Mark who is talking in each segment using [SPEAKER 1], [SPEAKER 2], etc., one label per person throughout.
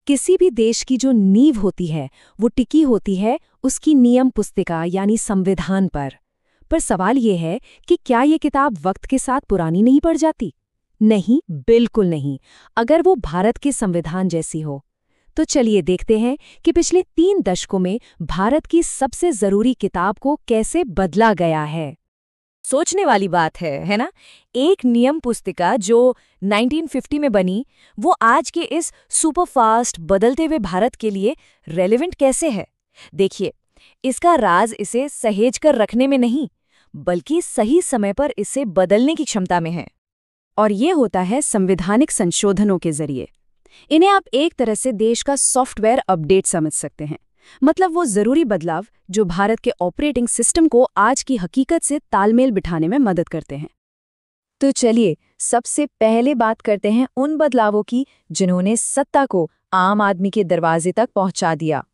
[SPEAKER 1] किसी भी देश की जो नींव होती है वो टिकी होती है उसकी नियम पुस्तिका यानी संविधान पर सवाल ये है कि क्या ये किताब वक्त के साथ पुरानी नहीं पड़ जाती? नहीं, बिल्कुल नहीं, अगर वो भारत के संविधान जैसी हो। तो चलिए देखते हैं कि पिछले 3 दशकों में भारत की सबसे जरूरी किताब को कैसे बदला गया है।
[SPEAKER 2] सोचने वाली बात है ना? एक नियम पुस्तिका जो 1950 में बनी, वो आज के इस सुपरफास्ट बदलते हुए भारत के लिए रेलेवेंट कैसे है? देखिए, इसका राज इसे सहेज कर रखने में नहीं, बल्कि सही समय पर इसे बदलने की क्षमता में है।
[SPEAKER 1] और ये होता है संवैधानिक संशोधनों के जरिए। इन्हें आप एक तरह से देश का सॉफ्टवेयर अपडेट समझ सकते हैं। मतलब वो जरूरी बदलाव जो भारत के ऑपरेटिंग सिस्टम को आज की हकीकत से तालमेल बिठाने में मदद करते हैं। तो चलिए सबसे पहले बात करते हैं उन बदलावों की जिन्होंने सत्ता को आम आदमी के दरवाजे तक पहुंचा दिया।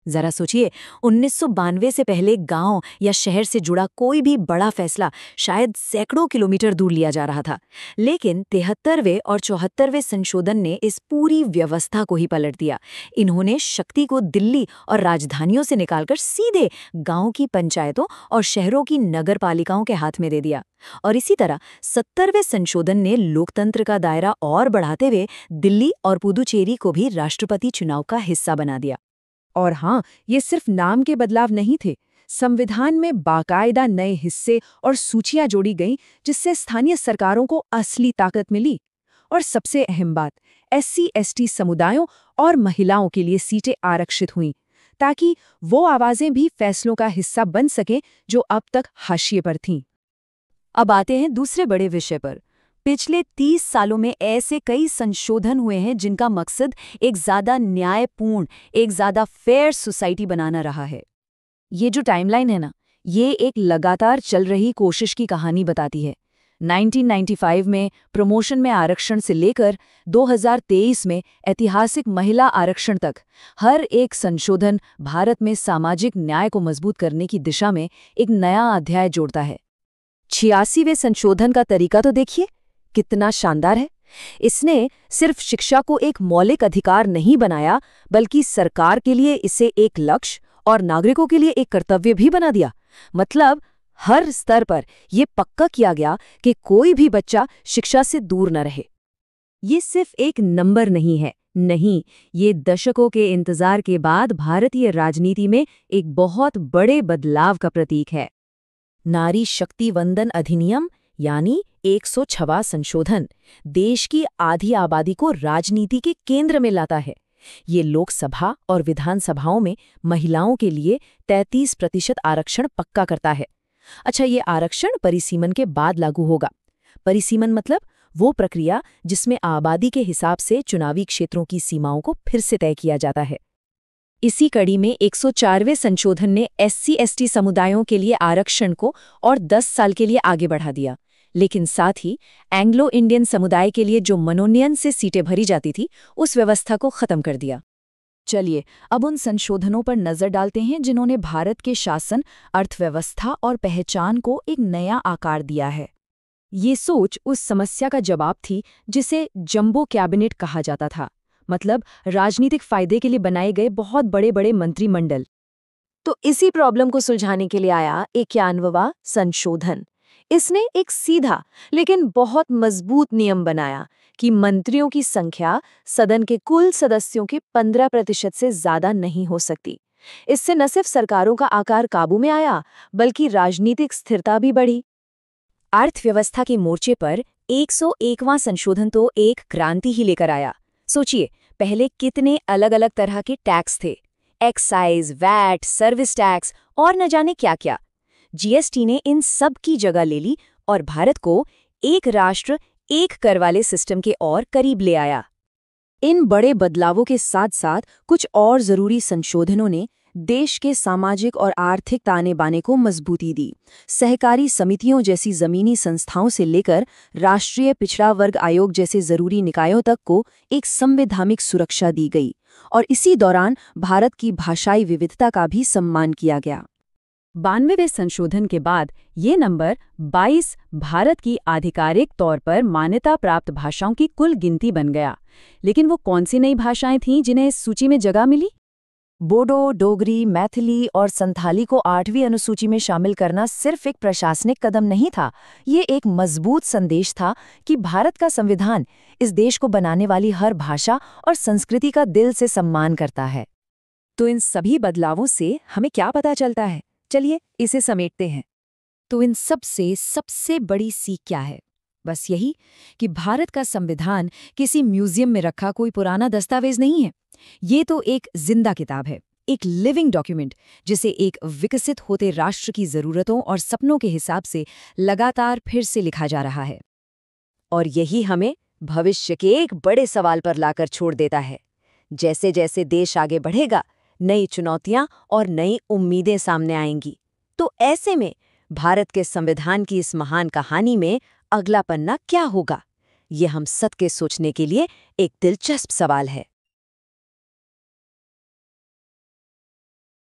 [SPEAKER 2] जरा सोचिए, 1992 से पहले गांव या शहर से जुड़ा कोई भी बड़ा फैसला शायद सैकड़ों किलोमीटर दूर लिया जा रहा था, लेकिन 73वें और 74वें संशोधन ने इस पूरी व्यवस्था को ही पलट दिया। इन्होंने शक्ति को दिल्ली और राजधानियों से निकालकर सीधे गांव की पंचायतों और शहरों की नगर पालिकाओं के हाथ में दे दिया। और इसी तरह 70वें संशोधन ने लोकतंत्र का दायरा और बढ़ाते हुए दिल्ली और पुदुचेरी को भी राष्ट्रपति चुनाव का हिस्सा बना दिया।
[SPEAKER 1] और हाँ, ये सिर्फ नाम के बदलाव नहीं थे। संविधान में बाकायदा नए हिस्से और सूचियां जोड़ी गईं, जिससे स्थानीय सरकारों को असली ताकत मिली। और सबसे अहम बात, SC/ST समुदायों और महिलाओं के लिए सीटें आरक्षित हुईं, ताकि वो आवाजें भी फैसलों का हिस्सा बन सकें जो अब तक हाशिए पर थीं।
[SPEAKER 2] अब आते हैं दूसरे बड़े विषय पर। पिछले 30 सालों में ऐसे कई संशोधन हुए हैं जिनका मकसद एक ज्यादा न्यायपूर्ण, एक ज्यादा फेयर सोसाइटी बनाना रहा है। ये जो टाइमलाइन है ना, ये एक लगातार चल रही कोशिश की कहानी बताती है। 1995 में प्रमोशन में आरक्षण से लेकर 2023 में ऐतिहासिक महिला आरक्षण तक, हर एक संशोधन भारत में सामाजिक न्याय को मजबूत करने की दिशा में एक नया अध्याय जोड़ता है।
[SPEAKER 1] 86वें संशोधन का तरीका तो देखिए, कितना शानदार है। इसने सिर्फ शिक्षा को एक मौलिक अधिकार नहीं बनाया, बल्कि सरकार के लिए इसे एक लक्ष्य और नागरिकों के लिए एक कर्तव्य भी बना दिया। मतलब हर स्तर पर यह पक्का किया गया कि कोई भी बच्चा शिक्षा से दूर न रहे। ये सिर्फ एक नंबर नहीं है, नहीं, ये दशकों के इंतजार के बाद भारतीय राजनीति में एक बहुत बड़े बदलाव का प्रतीक है।
[SPEAKER 2] नारी शक्ति वंदन अधिनियम यानी 106वां संशोधन देश की आधी आबादी को राजनीति के केंद्र में लाता है। ये लोकसभा और विधानसभाओं में महिलाओं के लिए 33% आरक्षण पक्का करता है। अच्छा, ये आरक्षण परिसीमन के बाद लागू होगा। परिसीमन मतलब वो प्रक्रिया जिसमें आबादी के हिसाब से चुनावी क्षेत्रों की सीमाओं को फिर से तय किया जाता है।
[SPEAKER 1] इसी कड़ी में 104वें संशोधन ने SC/ST समुदायों के लिए आरक्षण को और 10 साल के लिए आगे बढ़ा दिया, लेकिन साथ ही एंग्लो इंडियन समुदाय के लिए जो मनोनयन से सीटें भरी जाती थी, उस व्यवस्था को खत्म कर दिया।
[SPEAKER 2] चलिए अब उन संशोधनों पर नजर डालते हैं जिन्होंने भारत के शासन, अर्थव्यवस्था और पहचान को एक नया आकार दिया है।
[SPEAKER 1] ये सोच उस समस्या का जवाब थी जिसे जंबो कैबिनेट कहा जाता था, मतलब राजनीतिक फायदे के लिए बनाए गए बहुत बड़े बड़े मंत्रिमंडल।
[SPEAKER 2] तो इसी प्रॉब्लम को सुलझाने के लिए आया 91वां संशोधन। इसने एक सीधा लेकिन बहुत मजबूत नियम बनाया कि मंत्रियों की संख्या सदन के कुल सदस्यों के 15% से ज्यादा नहीं हो सकती। इससे न सिर्फ सरकारों का आकार काबू में आया, बल्कि राजनीतिक स्थिरता भी बढ़ी।
[SPEAKER 1] अर्थव्यवस्था के मोर्चे पर 101वां संशोधन तो एक क्रांति ही लेकर आया। सोचिए, पहले कितने अलग अलग तरह के टैक्स थे, एक्साइज, वैट, सर्विस टैक्स और न जाने क्या क्या। GST ने इन सब की जगह ले ली और भारत को एक राष्ट्र एक कर वाले सिस्टम के और करीब ले आया। इन बड़े बदलावों के साथ साथ कुछ और जरूरी संशोधनों ने देश के सामाजिक और आर्थिक ताने बाने को मजबूती दी। सहकारी समितियों जैसी जमीनी संस्थाओं से लेकर राष्ट्रीय पिछड़ा वर्ग आयोग जैसे जरूरी निकायों तक को एक संवैधानिक सुरक्षा दी गई और इसी दौरान भारत की भाषाई विविधता का भी सम्मान किया गया।
[SPEAKER 2] 92वें संशोधन के बाद ये नंबर 22 भारत की आधिकारिक तौर पर मान्यता प्राप्त भाषाओं की कुल गिनती बन गया। लेकिन वो कौन सी नई भाषाएं थीं जिन्हें इस सूची में जगह मिली?
[SPEAKER 1] बोडो, डोगरी, मैथिली और संथाली को 8वीं अनुसूची में शामिल करना सिर्फ एक प्रशासनिक कदम नहीं था, ये एक मजबूत संदेश था कि भारत का संविधान इस देश को बनाने वाली हर भाषा और संस्कृति का दिल से सम्मान करता है। तो इन सभी बदलावों से हमें क्या पता चलता है? चलिए इसे समेटते हैं। तो इन सबसे बड़ी सीख क्या है? बस यही कि भारत का संविधान किसी म्यूजियम में रखा कोई पुराना दस्तावेज नहीं है। ये तो एक जिंदा किताब है, एक लिविंग डॉक्यूमेंट, जिसे एक विकसित होते राष्ट्र की जरूरतों और सपनों के हिसाब से लगातार फिर से लिखा जा रहा है। और यही हमें भविष्य के एक बड़े सवाल पर लाकर छोड़ देता है। जैसे जैसे देश आगे बढ़ेगा, नई चुनौतियां और नई उम्मीदें सामने आएंगी। तो ऐसे में भारत के संविधान की इस महान कहानी में अगला पन्ना क्या होगा? ये हम सबके सोचने के लिए एक दिलचस्प सवाल है।